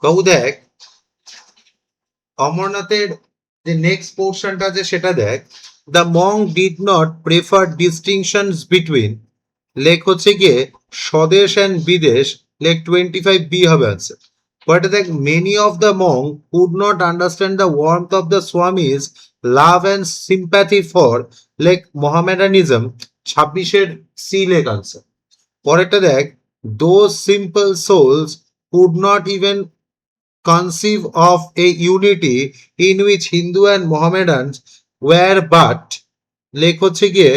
বাবু দেখ, অমরনাথের যে নেক্সট পোর্শনটা আছে সেটা দেখ। The monk did not prefer distinctions between, লেখ হচ্ছে গিয়ে স্বদেশ অ্যান্ড বিদেশ, লেখ 25B হবে আছে। বাট দেখ, many of the monk could not understand the warmth of the Swami's love and sympathy for, লেখ মোহামেডানিজম, 26C লেখ আনসার। পরেরটা দেখ, those simple souls could not even conceive of a unity in which Hindu and Mohammedans were but, লেখ হচ্ছে গিয়ে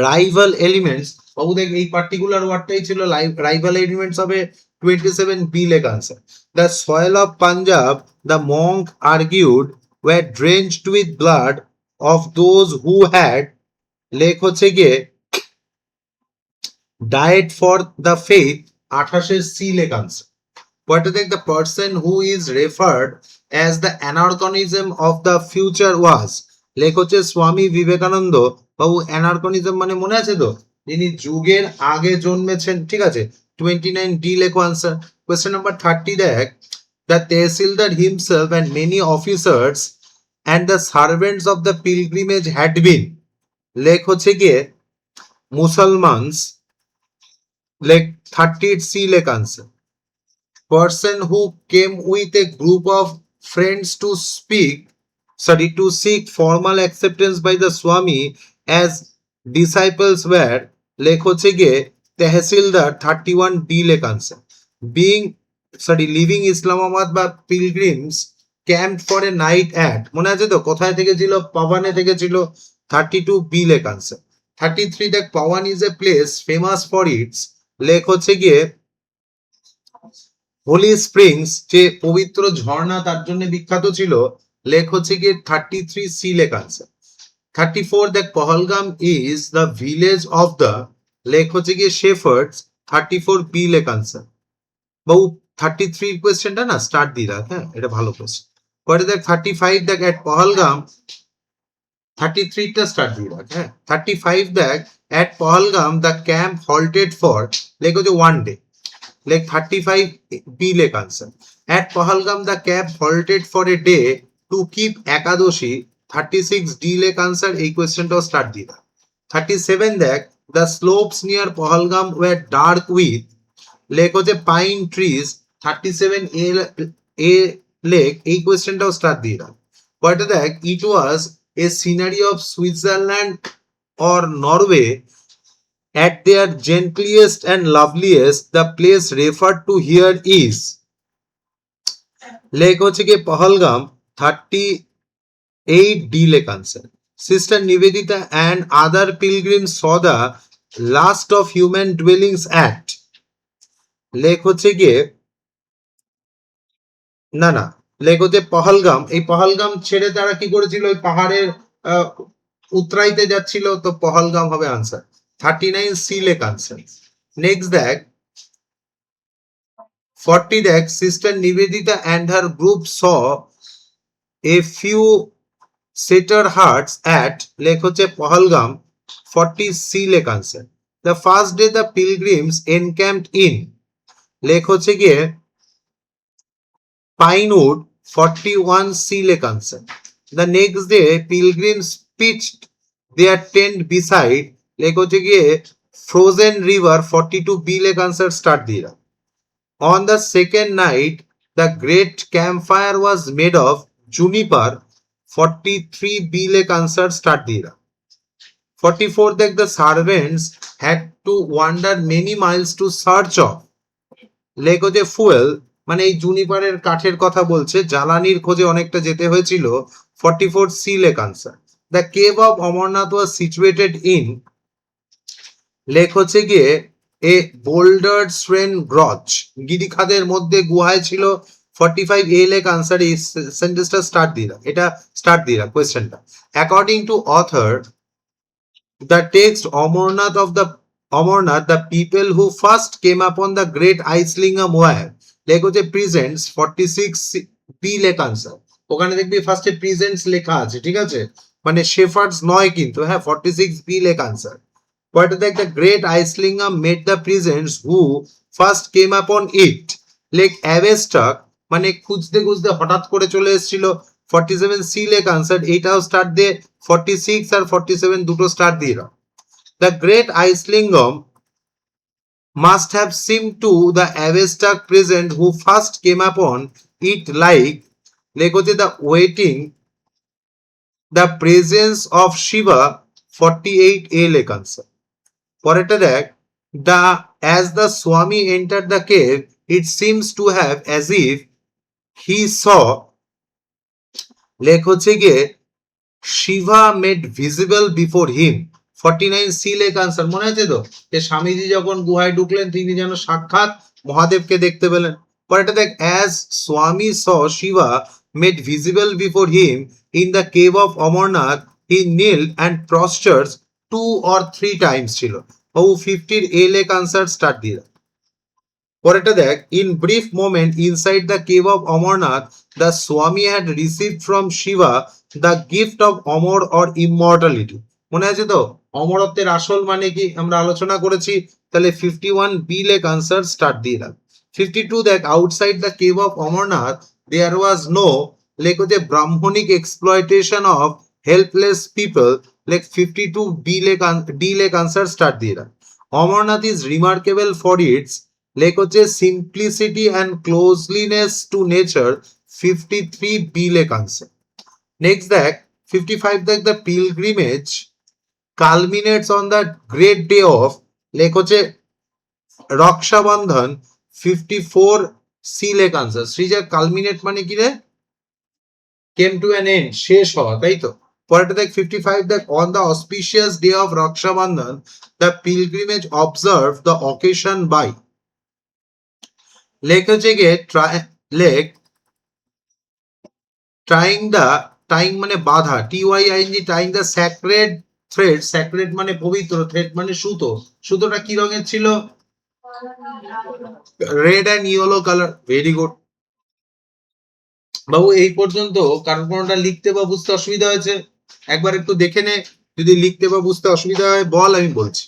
rival elements. বাবু দেখ, এই particular ওয়ার্ডটাই ছিল রাইভাল এলিমেন্টস হবে 27B লেখ answer. The soil of Punjab, the monk argued, war drenched with blood of those who had, লেখ হচ্ছে গিয়ে died for the faith, 28C লেখ answer. What is the person who is referred as the anarchonism of the future was, লেখ হচ্ছে স্বামী বিবেকানন্দ। বাবু অ্যানার্কনিজম মানে মনে আছে তো, যিনি যুগের আগে জন্মেছেন, ঠিক আছে। 29D লেখো আনসার। কোয়েশ্চেন নাম্বার 30 দেখ, the তহসিলদার himself and many officers and the servants of the pilgrimage had been, লেখ হচ্ছে গিয়ে মুসলমানস, লেখ 30C লেখ answer. Person who came with a group of friends to seek formal acceptance by the Swami as disciples were, লেখ হচ্ছে গিয়ে tehsildar, 31D লেখ answer. Living Islamabad বা pilgrims camp for a night at, মনে আছে তো কোথায় থেকে ছিল, পাওয়ানে থেকে ছিল, 32B লেখ আনসার। 33 দেখ, Pawan is a place famous for its, লেখ হচ্ছে গিয়ে হোলি স্প্রিংস, যে পবিত্র ঝর্ণা তার জন্য বিখ্যাত ছিল, লেখ হচ্ছে গিয়ে 33C লেখ আনসার। 34 দেখ, Pahalgam is the village of the, লেখ হচ্ছে গিয়ে শেফার্ডস, 34B লেখ আনসার। বাবু 33 কোয়েশ্চেনটা না স্টার্ট দিয়ে রাখ, হ্যাঁ এটা ভালো কোয়েশ্চেন। পরে দেখ 35 দেখ, এট পহলগাম, 33টা স্টার্ট দিয়ে রাখ, হ্যাঁ। 35 দেখ, at Pahalgam the camp halted for, লেখ হচ্ছে 1 day, like 35B লেখ answer. At Pahalgam the camp halted for a day to keep Ekadoshi, 36D লেখ আনসার। এই কোয়েশ্চেনটাও স্টার্ট দিয়ে দাও। 37 দেখ, the slopes near Pahalgam were dark with, লেখ হচ্ছে পাইন ট্রিজ, 37A লেখ। এই কোয়েশ্চেনটাও স্টার্ট দিয়ে দাও। পরেরটা দেখ, it was a scenery of Switzerland or Norway at their gentlest and loveliest, the place referred to here is, লেখ হচ্ছে কি পহলগাম, 38D লেখ answer. Sister Nivedita and other pilgrims saw the last of human dwellings at, লেখ হচ্ছে গিয়ে না, লেখ হচ্ছে পহলগাম। এই পহলগাম ছেড়ে তারা কি করেছিল, ওই পাহাড়ের উতরাইতে যাচ্ছিল, তো পহলগাম হবে আনসার। 39C লেখ আনসার। নেক্সট দেখ 40 দেখ, sister Nivedita and her group saw a few setter huts at, লেখ হচ্ছে পহলগাম, 40C লেখ answer. The first day the pilgrims encamped in, লেখ হচ্ছে গিয়ে Pinewood, 41C লেখ answer. The next day pilgrims pitched their tent beside, লেখ হচ্ছে গিয়ে Frozen River, 42B লেখ আনসার। স্টার্ট দিয়ে দাও। On the second night, the great campfire was made of juniper, 43B লেখ আনসার। স্টার্ট দিয়ে দাও। 44 দেখ, the servants had to wander many miles to search of, লেখ হচ্ছে ফুয়েল, মানে এই জুনিপারের কাঠের কথা বলছে, জ্বালানির খোঁজে অনেকটা যেতে হয়েছিল, 44C লেখ answer. The cave of Amarnath was situated in, লেখ হচ্ছে গিয়ে এ বোল্ডার স্ট্রেন গ্রচ, গিরিখাদের মধ্যে গুহায় ছিল, 45A লেখ আনসার। এই সেন্টেন্সটা স্টার্ট দিয়ে দাও, এটা স্টার্ট দিয়ে দাও কোয়েশ্চেনটা। According to author, the text Amarnath, the people who first came upon the great Icelingam were, লেখ হচ্ছে প্রেজেন্টস, 46B লেখ আনসার। ওখানে দেখবি ফার্স্টে প্রেজেন্টস লেখা আছে, ঠিক আছে, মানে শেফার্ডস নয় কিন্তু, হ্যাঁ, 46B লেখ আনসার। পরেরটা দেখ, the great Icelingam met the peasants who first came upon it, লেক অ্যাভেস্টাক মানে খুঁজতে খুঁজতে হঠাৎ করে চলে এসেছিল। 47 সি লেক আনসার, এইটাও স্টার দিয়ে 46 আর 47 দুটো স্টার দিয়ে দাও। The great ice lingam must have seemed to the Avestak present who first came upon it like the waiting the presence of Shiva 48 a lake answer. পরেরটা দেখ, the as the Swami entered the cave it seems to have as if he saw লেখ হচ্ছে গিয়ে Shiva made visible before him. 49 C লেক answer. মনে আছে তো যে স্বামীজি যখন গুহায় ঢুকলেন তিনি যেন সাক্ষাৎ মহাদেবকে দেখতে পেলেন। পরেরটা দেখ, অ্যাজ স্বামী স Shiva made visible before him in the cave of Amarnath he kneel and prostrated 2 or 3 times ছিল। ও 50 এ লেক আনসার স্টার্ট দিয়ে। পরেরটা দেখ, in brief moment inside the cave of Amarnath the Swami had received from Shiva the gift of amar or immortality. মনে আছে তো অমরত্বের আসল মানে কি আমরা আলোচনা করেছি। তাহলে 51 বি লেক আনসার স্টার্ট দিয়ে দাও। 52 দেখ, outside the cave of Amarnath there was no লেখ হচ্ছে brahmanic exploitation of helpless people লেখ 52 ডি লেক আনসার স্টার্ট দিয়ে দাও। Amarnath is remarkable for its লেখ হচ্ছে simplicity and closeliness to nature 53 B লেক আনসার। নেক্সট দেখ 55 দেখ, the pilgrimage culminates on the great day of লেখ হচ্ছে রক্ষাবন্ধন 54 সি লেক আনসার। শ্রীজা কালমিনেট মানে কি রে? কেম টু অ্যান এন্ড, শেষ হওয়া, তাই তো। পরেরটা দেখ 55 দেখ, on the auspicious day of Rakshabandhan the pilgrimage observe the occasion by লেখ হচ্ছে গিয়ে লেখ ট্রাইং দ্য টাইং মানে বাধা TYING tying the sacred thread. Sacred মানে পবিত্র, থ্রেড মানে সুতো। সুতোটা কি রঙের ছিল? Red and yellow colour. Very good বাবু। এই পর্যন্ত কারণ কোনটা লিখতে বা বুঝতে অসুবিধা হয়েছে একবার একটু দেখে নে, যদি লিখতে বা বুঝতে অসুবিধা হয় বল, আমি বলছি।